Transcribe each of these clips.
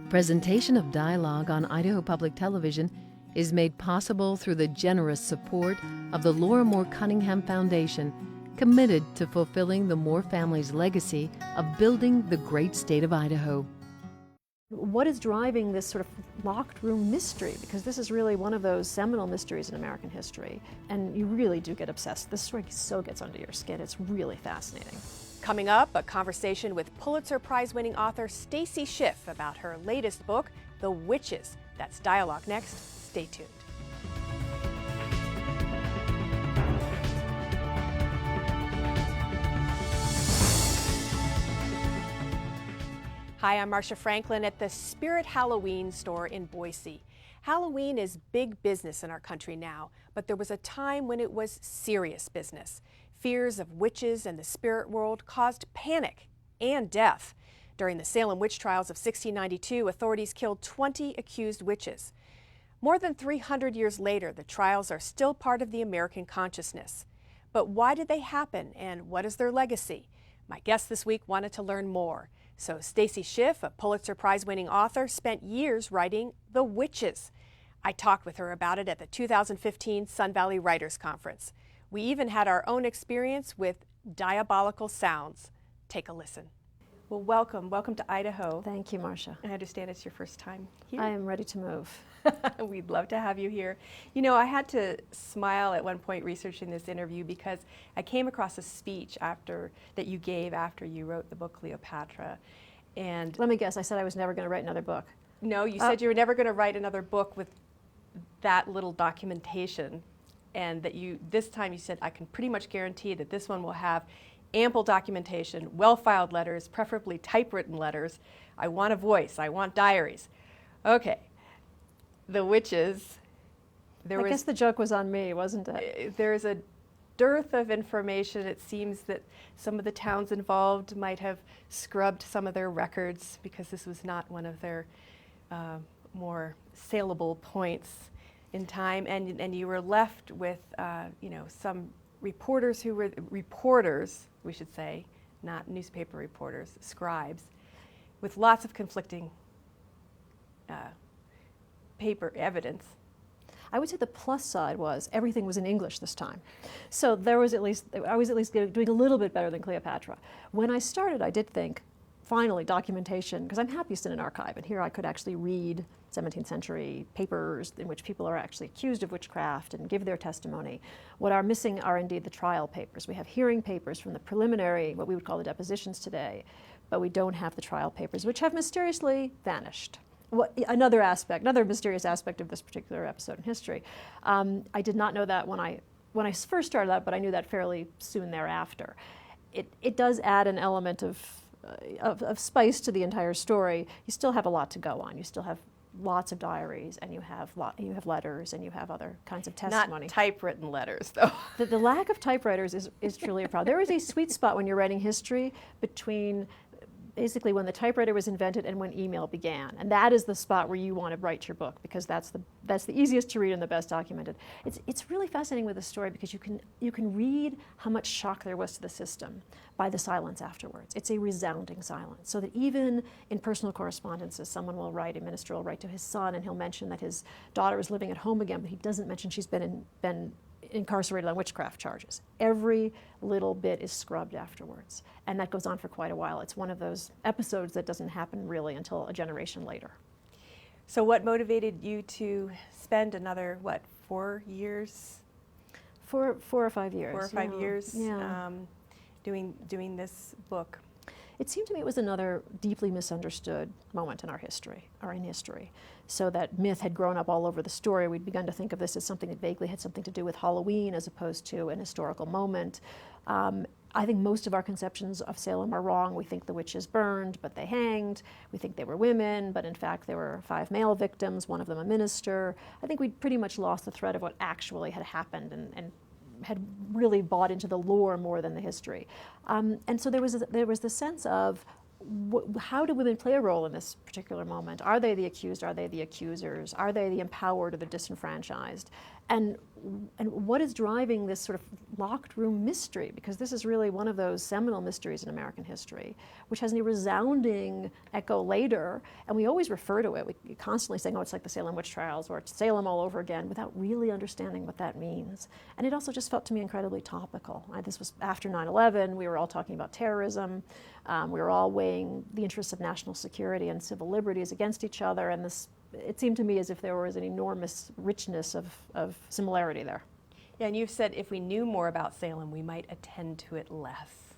Presentation of dialogue on Idaho Public Television is made possible through the generous support of the Laura Moore Cunningham Foundation, committed to fulfilling the Moore family's legacy of building the great state of Idaho. What is driving this sort of locked room mystery? Because this is really one of those seminal mysteries in American history, and you really do get obsessed. This story so gets under your skin. It's really fascinating. Coming up, a conversation with Pulitzer Prize-winning author Stacy Schiff about her latest book, The Witches. That's dialogue next. Stay tuned. Hi, I'm Marcia Franklin at the Spirit Halloween store in Boise. Halloween is big business in our country now, but there was a time when it was serious business. Fears of witches and the spirit world caused panic and death. During the Salem Witch Trials of 1692, authorities killed 20 accused witches. More than 300 years later, the trials are still part of the American consciousness. But why did they happen, and what is their legacy? My guest this week wanted to learn more. So Stacy Schiff, a Pulitzer Prize-winning author, spent years writing The Witches. I talked with her about it at the 2015 Sun Valley Writers Conference. We even had our own experience with diabolical sounds. Take a listen. Well, welcome to Idaho. Thank you, Marcia. I understand it's your first time here. I am ready to move. We'd love to have you here. You know, I had to smile at one point researching this interview because I came across a speech that you gave after you wrote the book Cleopatra. And let me guess, I said I was never going to write another book. No, you said you were never going to write another book with that little documentation. And that this time you said, I can pretty much guarantee that this one will have ample documentation, well-filed letters, preferably typewritten letters. I want a voice, I want diaries. Okay, The Witches. I guess the joke was on me, wasn't it? There's a dearth of information. It seems that some of the towns involved might have scrubbed some of their records because this was not one of their more saleable points in time, and you were left with some reporters who were reporters, we should say, not newspaper reporters, scribes, with lots of conflicting paper evidence. I would say the plus side was everything was in English this time. So I was at least doing a little bit better than Cleopatra. When I started, I did think, finally, documentation, because I'm happiest in an archive, and here I could actually read 17th century papers in which people are actually accused of witchcraft and give their testimony. What are missing are indeed the trial papers. We have hearing papers from the preliminary, what we would call the depositions today, but we don't have the trial papers, which have mysteriously vanished. Another mysterious aspect of this particular episode in history. I did not know that when I first started out, but I knew that fairly soon thereafter. It does add an element of spice to the entire story. You still have a lot to go on. You still have lots of diaries, and you have letters, and you have other kinds of testimony. Not typewritten letters, though. The lack of typewriters is truly a problem. There is a sweet spot when you're writing history between basically when the typewriter was invented and when email began, and that is the spot where you want to write your book, because that's the easiest to read and the best documented. It's really fascinating with the story because you can read how much shock there was to the system by the silence afterwards. It's a resounding silence, so that even in personal correspondences, a minister will write to his son, and he'll mention that his daughter is living at home again, but he doesn't mention she's been incarcerated on witchcraft charges. Every little bit is scrubbed afterwards, and that goes on for quite a while. It's one of those episodes that doesn't happen really until a generation later. So what motivated you to spend another, 4 years? 4 or 5 years. 4 or 5 years yeah. Doing this book. It seemed to me it was another deeply misunderstood moment in our history, or in history. So that myth had grown up all over the story. We'd begun to think of this as something that vaguely had something to do with Halloween as opposed to an historical moment. I think most of our conceptions of Salem are wrong. We think the witches burned, but they hanged. We think they were women, but in fact there were 5 male victims, one of them a minister. I think we'd pretty much lost the thread of what actually had happened and had really bought into the lore more than the history. And so there was the sense of, how do women play a role in this particular moment? Are they the accused? Are they the accusers? Are they the empowered or the disenfranchised? And what is driving this sort of locked room mystery? Because this is really one of those seminal mysteries in American history, which has a resounding echo later, and we always refer to it. We constantly saying, oh, it's like the Salem Witch Trials, or it's Salem all over again, without really understanding what that means. And it also just felt to me incredibly topical. This was after 9/11. We were all talking about terrorism. We were all weighing the interests of national security and civil liberties against each other, and it seemed to me as if there was an enormous richness of similarity there. Yeah, and you've said if we knew more about Salem, we might attend to it less.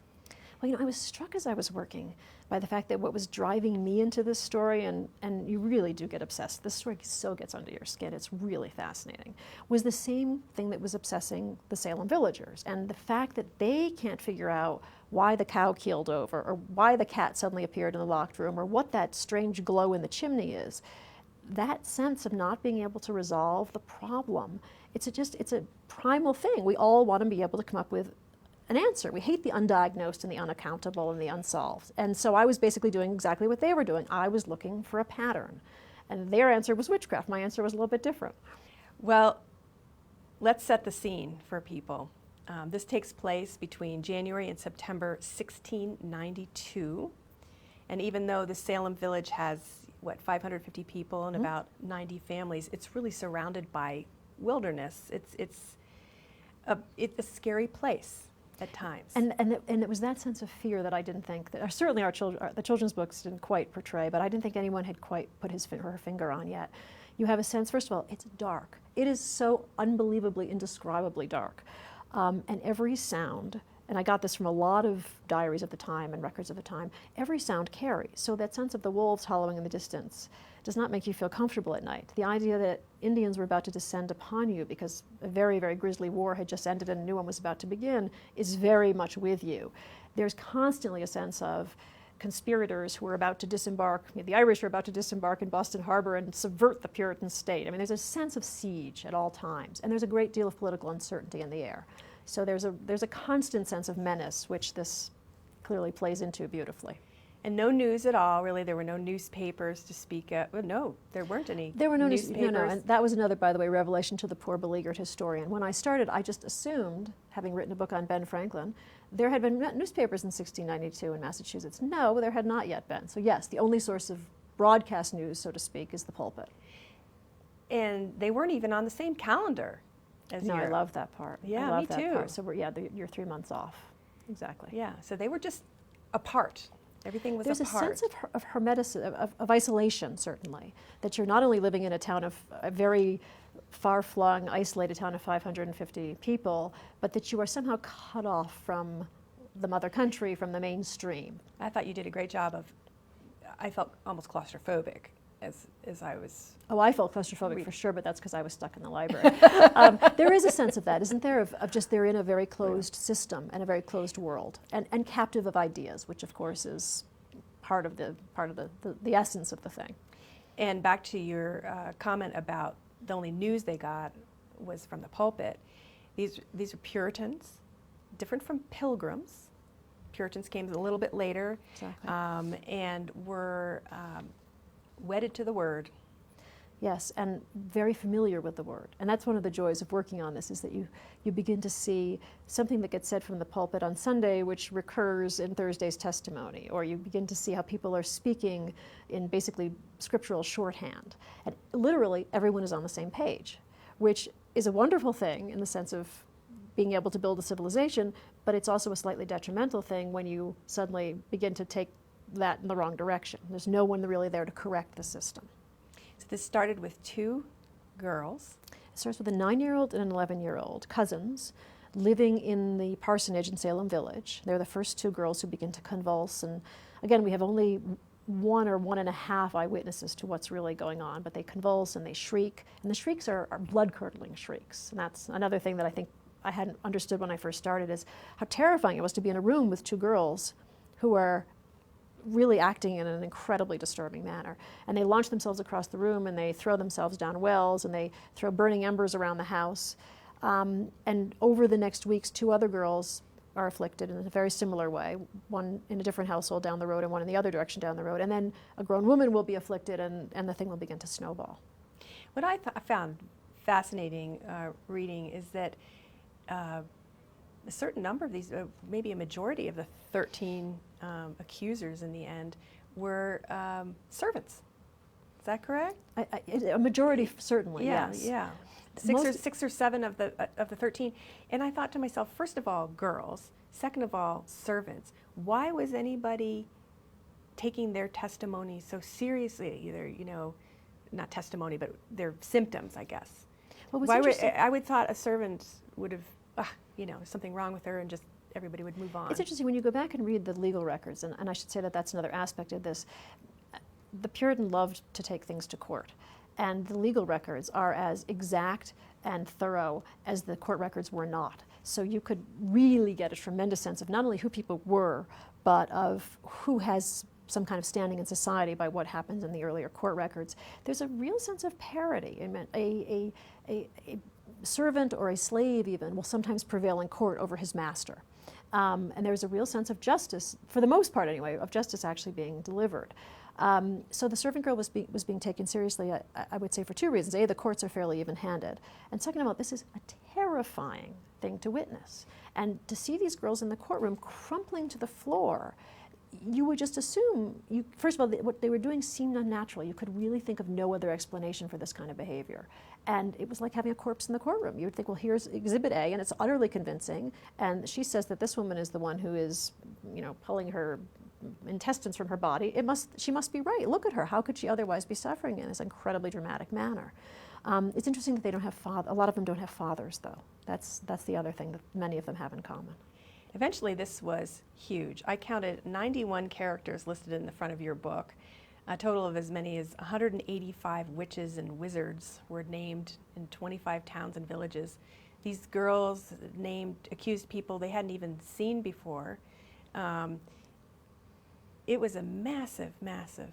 Well, I was struck as I was working by the fact that what was driving me into this story, and you really do get obsessed, this story so gets under your skin, it's really fascinating, was the same thing that was obsessing the Salem villagers. And the fact that they can't figure out why the cow keeled over, or why the cat suddenly appeared in the locked room, or what that strange glow in the chimney is. That sense of not being able to resolve the problem, it's a primal thing. We all want to be able to come up with an answer. We hate the undiagnosed and the unaccountable and the unsolved. And so I was basically doing exactly what they were doing. I was looking for a pattern. And their answer was witchcraft. My answer was a little bit different. Well, let's set the scene for people. This takes place between January and September 1692. And even though the Salem village has 550 people and about 90 families, it's really surrounded by wilderness. It's a scary place at times. And it was that sense of fear that I didn't think that certainly the children's books didn't quite portray, but I didn't think anyone had quite put his or her finger on yet. You have a sense, first of all, it's dark. It is so unbelievably, indescribably dark, and every sound. And I got this from a lot of diaries of the time and records of the time. Every sound carries. So that sense of the wolves howling in the distance does not make you feel comfortable at night. The idea that Indians were about to descend upon you because a very, very grisly war had just ended and a new one was about to begin is very much with you. There's constantly a sense of conspirators who are about to disembark. The Irish are about to disembark in Boston Harbor and subvert the Puritan state. I mean, there's a sense of siege at all times. And there's a great deal of political uncertainty in the air. So there's a constant sense of menace, which this clearly plays into beautifully. And no news at all, really. There were no newspapers to speak of. Well, no, there weren't any. There were no newspapers. No, and that was another, by the way, revelation to the poor beleaguered historian. When I started, I just assumed, having written a book on Ben Franklin, there had been newspapers in 1692 in Massachusetts. No, there had not yet been. So yes, the only source of broadcast news, so to speak, is the pulpit. And they weren't even on the same calendar. I love that part. Yeah, I love me that too. part. So you're 3 months off. Exactly. Yeah, so they were just apart. Everything was There's apart. There's a sense of hermetism, of isolation, certainly, that you're not only living in a very far-flung, isolated town of 550 people, but that you are somehow cut off from the mother country, from the mainstream. I thought you did a great job I felt almost claustrophobic as I was. Oh, I felt claustrophobic for sure, but that's because I was stuck in the library. There is a sense of that, isn't there, of just they're in a very closed system and a very closed world, and captive of ideas, which of course is part of the essence of the thing. And back to your comment about the only news they got was from the pulpit. These are Puritans, different from Pilgrims. Puritans came a little bit later, Exactly. And were wedded to the Word. Yes, and very familiar with the Word. And that's one of the joys of working on this, is that you begin to see something that gets said from the pulpit on Sunday, which recurs in Thursday's testimony, or you begin to see how people are speaking in basically scriptural shorthand. And literally, everyone is on the same page, which is a wonderful thing in the sense of being able to build a civilization, but it's also a slightly detrimental thing when you suddenly begin to take that in the wrong direction. There's no one really there to correct the system. So this started with 2 girls. It starts with a 9-year-old and an 11-year-old cousins living in the parsonage in Salem Village. They're the first 2 girls who begin to convulse. And again, we have only 1 or 1.5 eyewitnesses to what's really going on, but they convulse and they shriek. And the shrieks are blood-curdling shrieks. And that's another thing that I think I hadn't understood when I first started, is how terrifying it was to be in a room with 2 girls who are really acting in an incredibly disturbing manner. And they launch themselves across the room, and they throw themselves down wells, and they throw burning embers around the house. And over the next weeks, 2 other girls are afflicted in a very similar way, one in a different household down the road and one in the other direction down the road. And then a grown woman will be afflicted, and the thing will begin to snowball. What I found fascinating reading is that a certain number of these, maybe a majority of the 13 accusers in the end, were servants. Is that correct? A majority, certainly, yes. Yeah. Six or seven of the 13. And I thought to myself, first of all, girls. Second of all, servants. Why was anybody taking their testimony so seriously? Either, not testimony, but their symptoms, I guess. I would thought a servant would have, something wrong with her, and just everybody would move on. It's interesting when you go back and read the legal records, and I should say that that's another aspect of this. The Puritan loved to take things to court, and the legal records are as exact and thorough as the court records were not. So you could really get a tremendous sense of not only who people were, but of who has some kind of standing in society by what happens in the earlier court records. There's a real sense of parity. I mean, a servant or a slave even will sometimes prevail in court over his master. And there's a real sense of justice, for the most part anyway, of justice actually being delivered. So the servant girl was being taken seriously, I would say, for two reasons. A, the courts are fairly even-handed. And second of all, this is a terrifying thing to witness. And to see these girls in the courtroom crumpling to the floor, you would just assume, first of all, what they were doing seemed unnatural. You could really think of no other explanation for this kind of behavior. And it was like having a corpse in the courtroom. You would think, well, here's Exhibit A, and it's utterly convincing. And she says that this woman is the one who is, pulling her intestines from her body. She must be right. Look at her. How could she otherwise be suffering in this incredibly dramatic manner? It's interesting that they don't have a lot of them don't have fathers, though. That's the other thing that many of them have in common. Eventually, this was huge. I counted 91 characters listed in the front of your book. A total of as many as 185 witches and wizards were named in 25 towns and villages. These girls accused people they hadn't even seen before. It was a massive, massive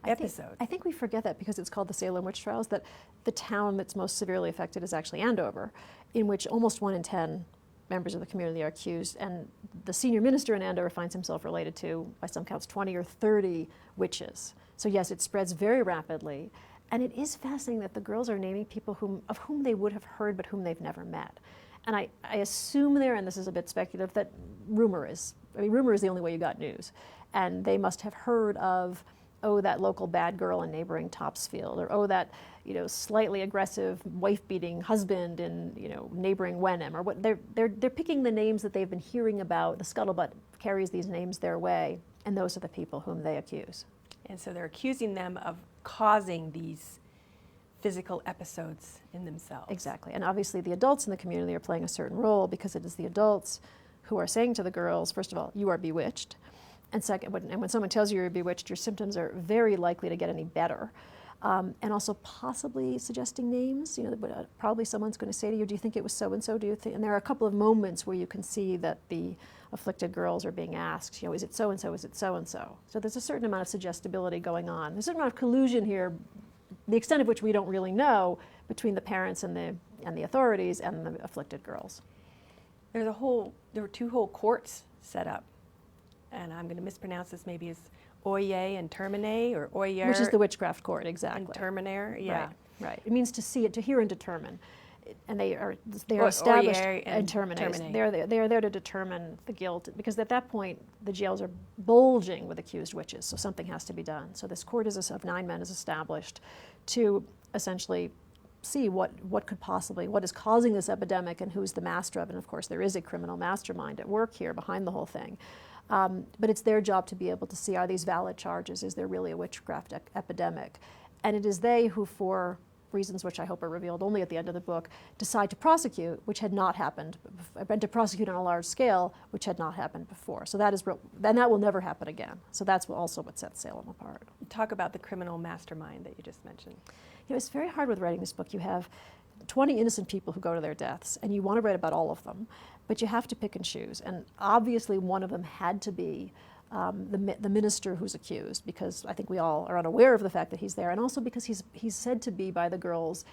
episode. I think we forget that because it's called the Salem Witch Trials, that the town that's most severely affected is actually Andover, in which almost 1 in 10 members of the community are accused, and the senior minister in Andover finds himself related to, by some counts, 20 or 30 witches. So yes, it spreads very rapidly, and it is fascinating that the girls are naming people of whom they would have heard but whom they've never met. And I assume there, and this is a bit speculative, that rumor is the only way you got news. And they must have heard of, that local bad girl in neighboring Topsfield, or that, slightly aggressive wife-beating husband in, neighboring Wenham, or what they're picking the names that they've been hearing about. The scuttlebutt carries these names their way, and those are the people whom they accuse. And so they're accusing them of causing these physical episodes in themselves. Exactly. And obviously the adults in the community are playing a certain role, because it is the adults who are saying to the girls, first of all, you are bewitched. And second, when someone tells you you're bewitched, your symptoms are very likely to get any better. And also possibly suggesting names. Probably someone's going to say to you, do you think it was so-and-so? Do you think? And there are a couple of moments where you can see that the afflicted girls are being asked, is it so-and-so, is it so-and-so? So there's a certain amount of suggestibility going on. There's a certain amount of collusion here, the extent of which we don't really know, between the parents and the authorities and the afflicted girls. There were 2 whole courts set up. And I'm going to mispronounce this maybe as Oye and Termine, or Oyer. Which is the witchcraft court, exactly. And Terminaire, yeah. Right. It means to see it, to hear and determine. And they are established and terminate. They are there to determine the guilt, because at that point the jails are bulging with accused witches, so something has to be done. So this court of 9 men is established to essentially see what is causing this epidemic and who's the master of it. And of course there is a criminal mastermind at work here behind the whole thing. But it's their job to be able to see, are these valid charges? Is there really a witchcraft epidemic? And it is they who, for reasons which I hope are revealed only at the end of the book, decide to prosecute, which had not happened, and to prosecute on a large scale, which had not happened before. So that will never happen again. So that's also what sets Salem apart. Talk about the criminal mastermind that you just mentioned. It's very hard with writing this book. You have 20 innocent people who go to their deaths, and you want to write about all of them, but you have to pick and choose. And obviously one of them had to be the minister who's accused, because I think we all are unaware of the fact that he's there, and also because he's said to be by the girls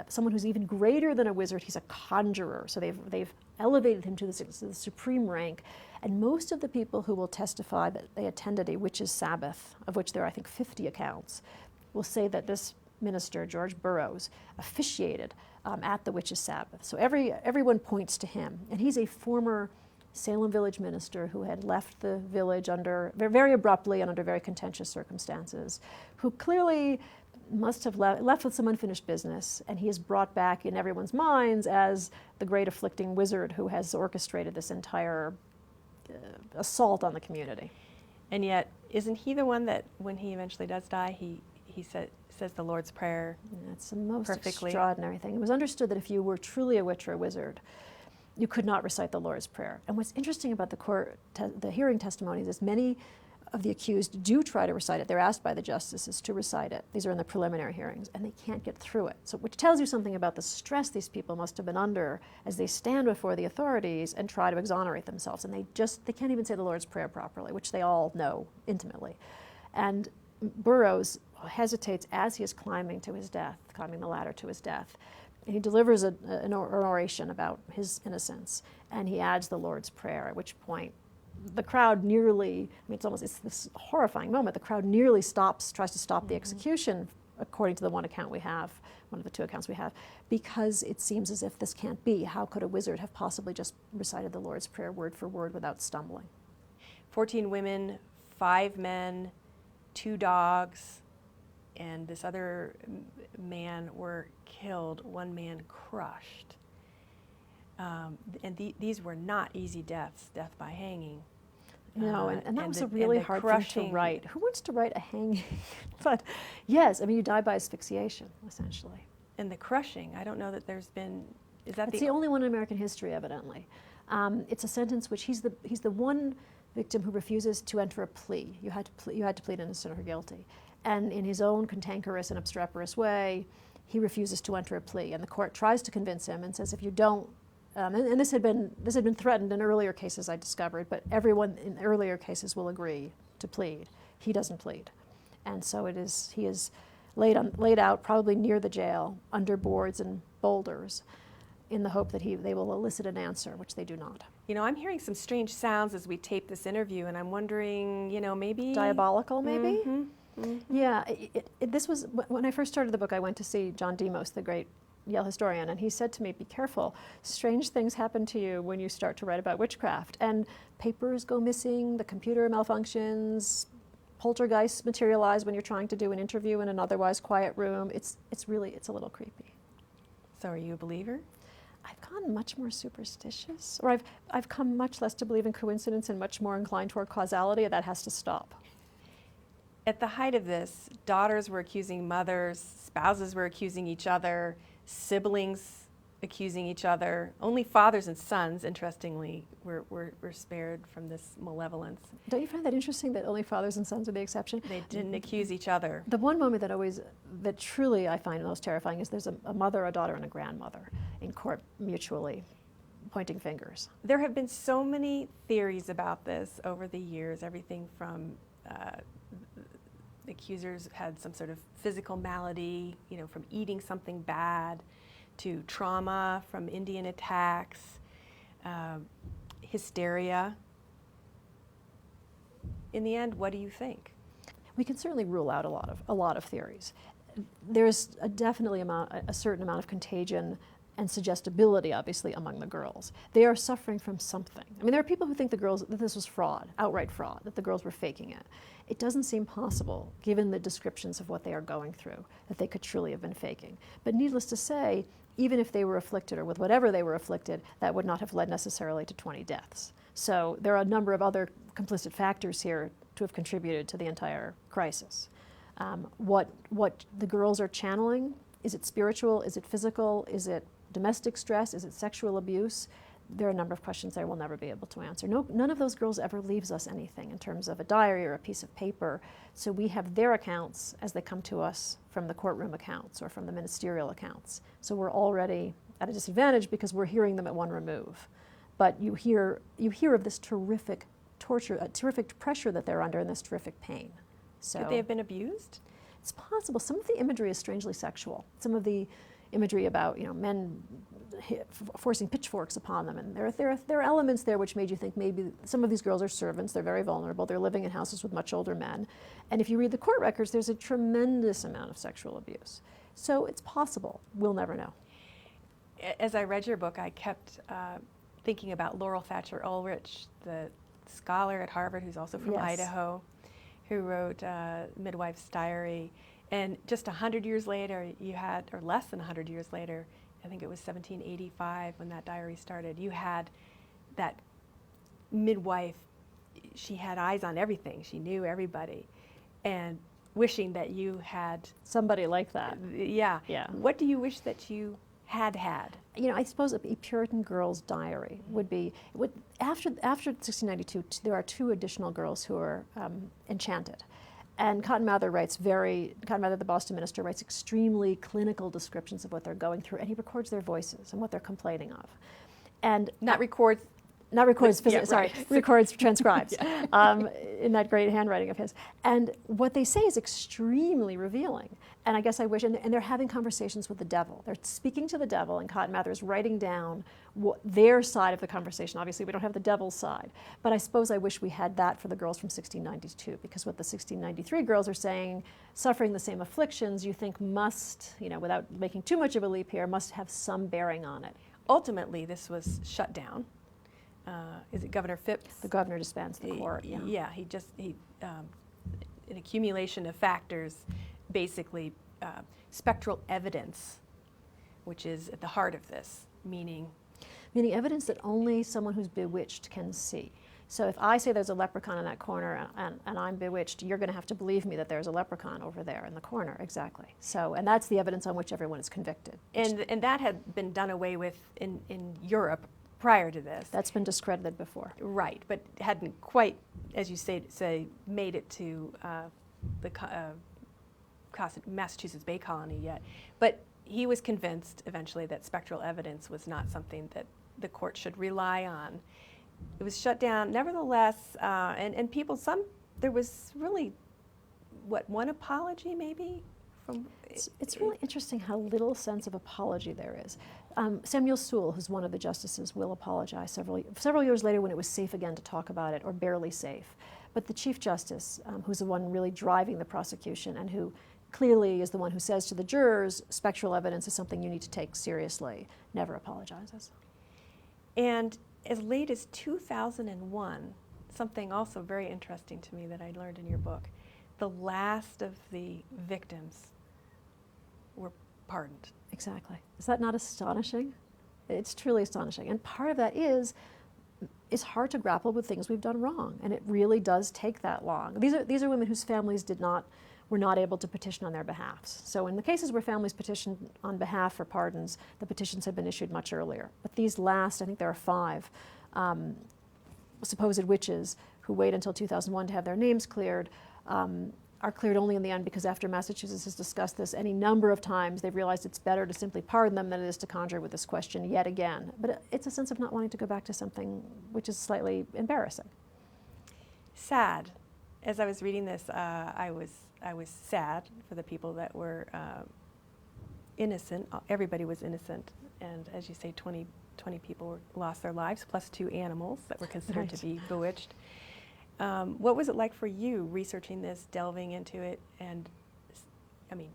someone who's even greater than a wizard. He's a conjurer, so they've elevated him to the supreme rank. And most of the people who will testify that they attended a witch's Sabbath, of which there are I think 50 accounts, will say that this minister, George Burroughs, officiated at the witch's Sabbath. So everyone points to him, and he's a former Salem village minister who had left the village very abruptly and under very contentious circumstances, who clearly must have left with some unfinished business, and he is brought back in everyone's minds as the great afflicting wizard who has orchestrated this entire assault on the community. And yet, isn't he the one that, when he eventually does die, he says the Lord's Prayer? That's the most perfectly. Extraordinary thing. It was understood that if you were truly a witch or a wizard, you could not recite the Lord's Prayer. And what's interesting about the hearing testimonies is many of the accused do try to recite it. They're asked by the justices to recite it. These are in the preliminary hearings, and they can't get through it. So, which tells you something about the stress these people must have been under as they stand before the authorities and try to exonerate themselves. And they can't even say the Lord's Prayer properly, which they all know intimately. And Burroughs hesitates as he is climbing the ladder to his death. He delivers an oration about his innocence, and he adds the Lord's Prayer, at which point the crowd nearly, it's this horrifying moment, the crowd nearly tries to stop the execution, according to one of the two accounts we have, because it seems as if this can't be. How could a wizard have possibly just recited the Lord's Prayer word for word without stumbling? 14 women, 5 men, 2 dogs, and this other man were killed, 1 man crushed. And these were not easy deaths, death by hanging. No, and that was a really hard thing to write. Who wants to write a hanging? But yes, you die by asphyxiation, essentially. And the crushing, I don't know that there's been, is that it's the only one in American history, evidently. It's a sentence which he's the one victim who refuses to enter a plea. You had to plead innocent or guilty. And in his own cantankerous and obstreperous way, he refuses to enter a plea. And the court tries to convince him and says, if you don't, and this had been threatened in earlier cases, I discovered, but everyone in earlier cases will agree to plead. He doesn't plead. And so he is laid out probably near the jail under boards and boulders in the hope that they will elicit an answer, which they do not. I'm hearing some strange sounds as we tape this interview, and I'm wondering, maybe... Diabolical, maybe? Mm-hmm. Mm-hmm. Yeah, this was, when I first started the book, I went to see John Demos, the great Yale historian, and he said to me, be careful, strange things happen to you when you start to write about witchcraft. And papers go missing, the computer malfunctions, poltergeists materialize when you're trying to do an interview in an otherwise quiet room. It's a little creepy. So are you a believer? I've gone much more superstitious, or I've come much less to believe in coincidence and much more inclined toward causality, and that has to stop. At the height of this, daughters were accusing mothers, spouses were accusing each other, siblings accusing each other. Only fathers and sons, interestingly, were spared from this malevolence. Don't you find that interesting that only fathers and sons are the exception? They didn't accuse each other. The one moment that truly I find most terrifying is there's a mother, a daughter, and a grandmother in court mutually pointing fingers. There have been so many theories about this over the years, everything from the accusers had some sort of physical malady, from eating something bad, to trauma from Indian attacks, hysteria. In the end, what do you think? We can certainly rule out a lot of theories. There's definitely a certain amount of contagion and suggestibility, obviously, among the girls. They are suffering from something. There are people who think that this was fraud, outright fraud, that the girls were faking it. It doesn't seem possible, given the descriptions of what they are going through, that they could truly have been faking. But needless to say, even if they were afflicted, or with whatever they were afflicted, that would not have led necessarily to 20 deaths. So there are a number of other complicit factors here to have contributed to the entire crisis. What the girls are channeling, is it spiritual, is it physical, is it domestic stress, is it sexual abuse? There are a number of questions I will never be able to answer. None of those girls ever leaves us anything in terms of a diary or a piece of paper. So we have their accounts as they come to us from the courtroom accounts or from the ministerial accounts. So we're already at a disadvantage because we're hearing them at one remove. But you hear of this terrific torture, a terrific pressure that they're under, and this terrific pain. So Could they have been abused? it's possible. Some of the imagery is strangely sexual. Some of the imagery about men forcing pitchforks upon them, and there are elements there which made you think maybe some of these girls are servants. They're very vulnerable. They're living in houses with much older men, and if you read the court records, there's a tremendous amount of sexual abuse. So it's possible. We'll never know. As I read your book, I kept thinking about Laurel Thatcher Ulrich, the scholar at Harvard who's also from Yes. Idaho, who wrote Midwife's Diary. And just 100 years later, you had, or less than 100 years later, I think it was 1785 when that diary started, you had that midwife. She had eyes on everything. She knew everybody. And wishing that you had Somebody like that. Yeah. Yeah. What do you wish that you had? I suppose a Puritan girl's diary would be, after 1692, there are 2 additional girls who are enchanted. And Cotton Mather, the Boston minister, writes extremely clinical descriptions of what they're going through, and he records their voices and what they're complaining of. And Records, transcribes in that great handwriting of his. And what they say is extremely revealing. And I guess I wish, and they're having conversations with the devil. They're speaking to the devil, and Cotton Mather is writing down their side of the conversation. Obviously, we don't have the devil's side. But I suppose I wish we had that for the girls from 1692, because what the 1693 girls are saying, suffering the same afflictions, you think must, without making too much of a leap here, must have some bearing on it. Ultimately, this was shut down. Is it Governor Phipps? The governor disbands the court. Yeah, an accumulation of factors, basically spectral evidence, which is at the heart of this, meaning evidence that only someone who's bewitched can see. So if I say there's a leprechaun in that corner and I'm bewitched, you're going to have to believe me that there's a leprechaun over there in the corner. Exactly. So, and that's the evidence on which everyone is convicted. And that had been done away with in Europe prior to this. That's been discredited before. Right, but hadn't quite, as you say made it to the Massachusetts Bay Colony yet. But he was convinced eventually that spectral evidence was not something that the court should rely on. It was shut down. Nevertheless, and people, there was really, one apology maybe? It's really interesting how little sense of apology there is. Samuel Sewell, who's one of the justices, will apologize several years later when it was safe again to talk about it, or barely safe. But the Chief Justice, who's the one really driving the prosecution and who clearly is the one who says to the jurors, spectral evidence is something you need to take seriously, never apologizes. And as late as 2001, something also very interesting to me that I learned in your book, the last of the victims were pardoned. Exactly. Is that not astonishing? It's truly astonishing. And part of that is it's hard to grapple with things we've done wrong, and it really does take that long. These are women whose families were not able to petition on their behalfs. So in the cases where families petitioned on behalf for pardons, the petitions had been issued much earlier. But these last, I think there are 5 supposed witches who wait until 2001 to have their names cleared, are cleared only in the end because after Massachusetts has discussed this any number of times, they've realized it's better to simply pardon them than it is to conjure with this question yet again. But it's a sense of not wanting to go back to something which is slightly embarrassing. Sad. As I was reading this, I was sad for the people that were innocent. Everybody was innocent, and as you say, 20 people lost their lives, plus 2 animals that were considered to be bewitched. What was it like for you researching this, delving into it, and I mean,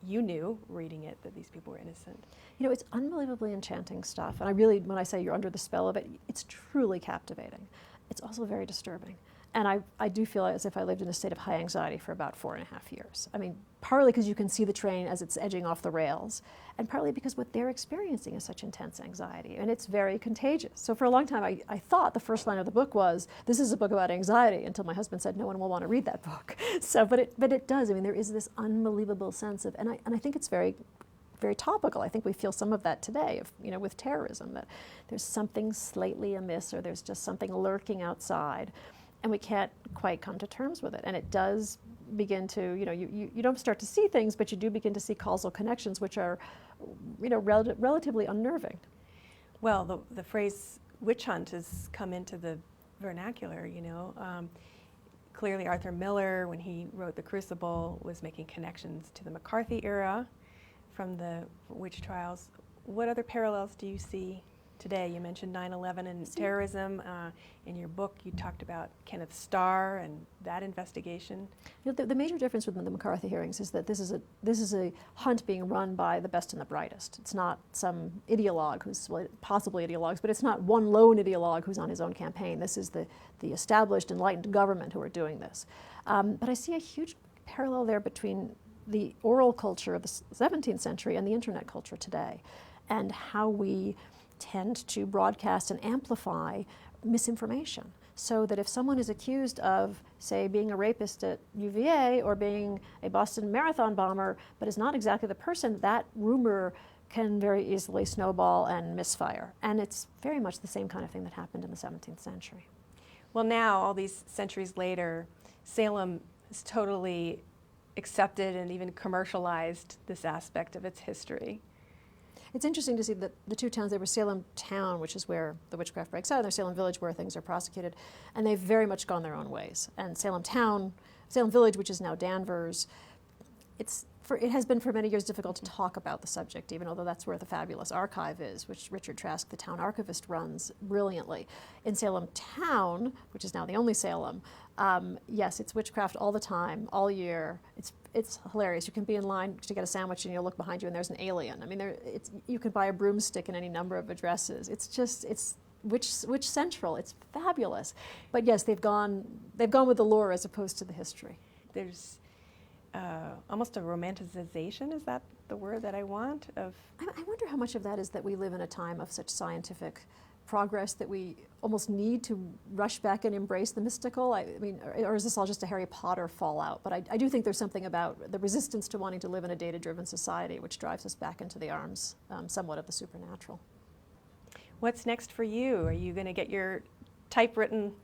you knew reading it that these people were innocent. It's unbelievably enchanting stuff, and when I say you're under the spell of it, it's truly captivating. It's also very disturbing. And I do feel as if I lived in a state of high anxiety for about 4.5 years. I mean, partly because you can see the train as it's edging off the rails, and partly because what they're experiencing is such intense anxiety, and it's very contagious. So for a long time, I thought the first line of the book was, this is a book about anxiety, until my husband said, no one will want to read that book. So, but it does. I mean, there is this unbelievable sense of, and I think it's very, very topical. I think we feel some of that today, with terrorism, that there's something slightly amiss, or there's just something lurking outside. And we can't quite come to terms with it. And it does begin to, you don't start to see things, but you do begin to see causal connections, which are, relatively unnerving. Well, the phrase witch hunt has come into the vernacular, Clearly Arthur Miller, when he wrote The Crucible, was making connections to the McCarthy era from the witch trials. What other parallels do you see today? You mentioned 9/11 and terrorism. In your book, you talked about Kenneth Starr and that investigation. The major difference with the McCarthy hearings is that this is a hunt being run by the best and the brightest. It's not some ideologue who's, well, possibly ideologues, but it's not one lone ideologue who's on his own campaign. This is the established, enlightened government who are doing this. But I see a huge parallel there between the oral culture of the 17th century and the internet culture today, and how we tend to broadcast and amplify misinformation, so that if someone is accused of, say, being a rapist at UVA or being a Boston Marathon bomber, but is not exactly the person, that rumor can very easily snowball and misfire. And it's very much the same kind of thing that happened in the 17th century. Well, now, all these centuries later, Salem has totally accepted and even commercialized this aspect of its history. It's interesting to see that the two towns, they were Salem Town, which is where the witchcraft breaks out, and there's Salem Village, where things are prosecuted, and they've very much gone their own ways. And Salem Town, Salem Village, which is now Danvers, it has been for many years difficult to talk about the subject, even although that's where the fabulous archive is, which Richard Trask, the town archivist, runs brilliantly. In Salem Town, which is now the only Salem, yes, it's witchcraft all the time, all year. It's hilarious. You can be in line to get a sandwich and you'll look behind you and there's an alien. I mean, you could buy a broomstick in any number of addresses. It's witch central. It's fabulous. But yes, they've gone with the lore as opposed to the history. There's almost a romanticization, is that the word that I want? I wonder how much of that is that we live in a time of such scientific progress that we almost need to rush back and embrace the mystical. I mean, or is this all just a Harry Potter fallout? But I do think there's something about the resistance to wanting to live in a data-driven society which drives us back into the arms somewhat of the supernatural. What's next for you? Are you going to get your typewritten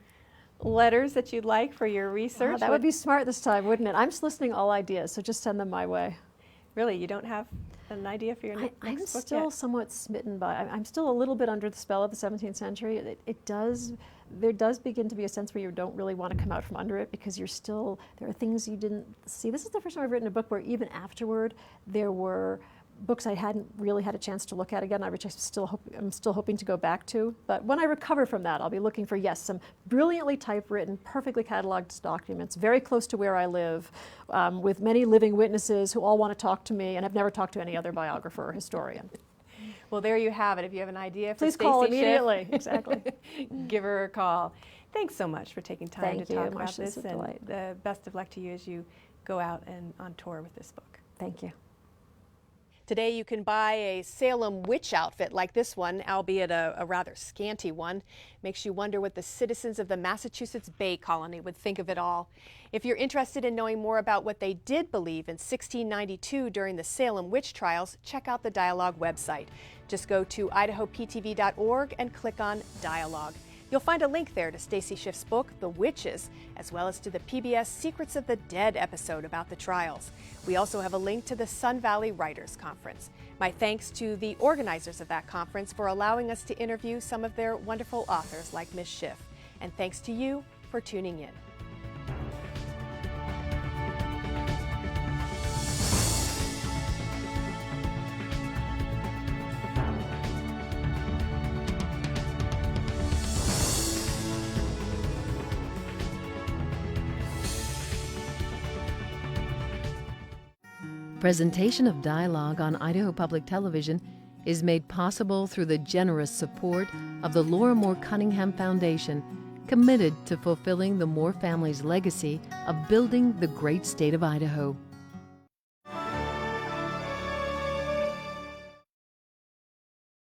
letters that you'd like for your research? Oh, that would be smart this time, wouldn't it? I'm soliciting all ideas, so just send them my way. Really? You don't have an idea for your next book yet? I'm still somewhat smitten by, I'm still a little bit under the spell of the 17th century. There does begin to be a sense where you don't really want to come out from under it, because there are things you didn't see. This is the first time I've written a book where even afterward there were books I hadn't really had a chance to look at again, which I'm still hoping to go back to. But when I recover from that, I'll be looking for, yes, some brilliantly typewritten, perfectly cataloged documents, very close to where I live, with many living witnesses who all want to talk to me and have never talked to any other biographer or historian. Well, there you have it. If you have an idea for Please Stacy call Schiff, immediately. Exactly. give her a call. Thanks so much for taking time to talk about Marcia, this, it's a and delight. the best of luck to you as you go out and on tour with this book. Thank you. Today you can buy a Salem witch outfit like this one, albeit a rather scanty one. Makes you wonder what the citizens of the Massachusetts Bay Colony would think of it all. If you're interested in knowing more about what they did believe in 1692 during the Salem Witch Trials, check out the Dialogue website. Just go to idahoptv.org and click on Dialogue. You'll find a link there to Stacy Schiff's book, The Witches, as well as to the PBS Secrets of the Dead episode about the trials. We also have a link to the Sun Valley Writers Conference. My thanks to the organizers of that conference for allowing us to interview some of their wonderful authors like Ms. Schiff. And thanks to you for tuning in. Presentation of Dialogue on Idaho Public Television is made possible through the generous support of the Laura Moore Cunningham Foundation, committed to fulfilling the Moore family's legacy of building the great state of Idaho.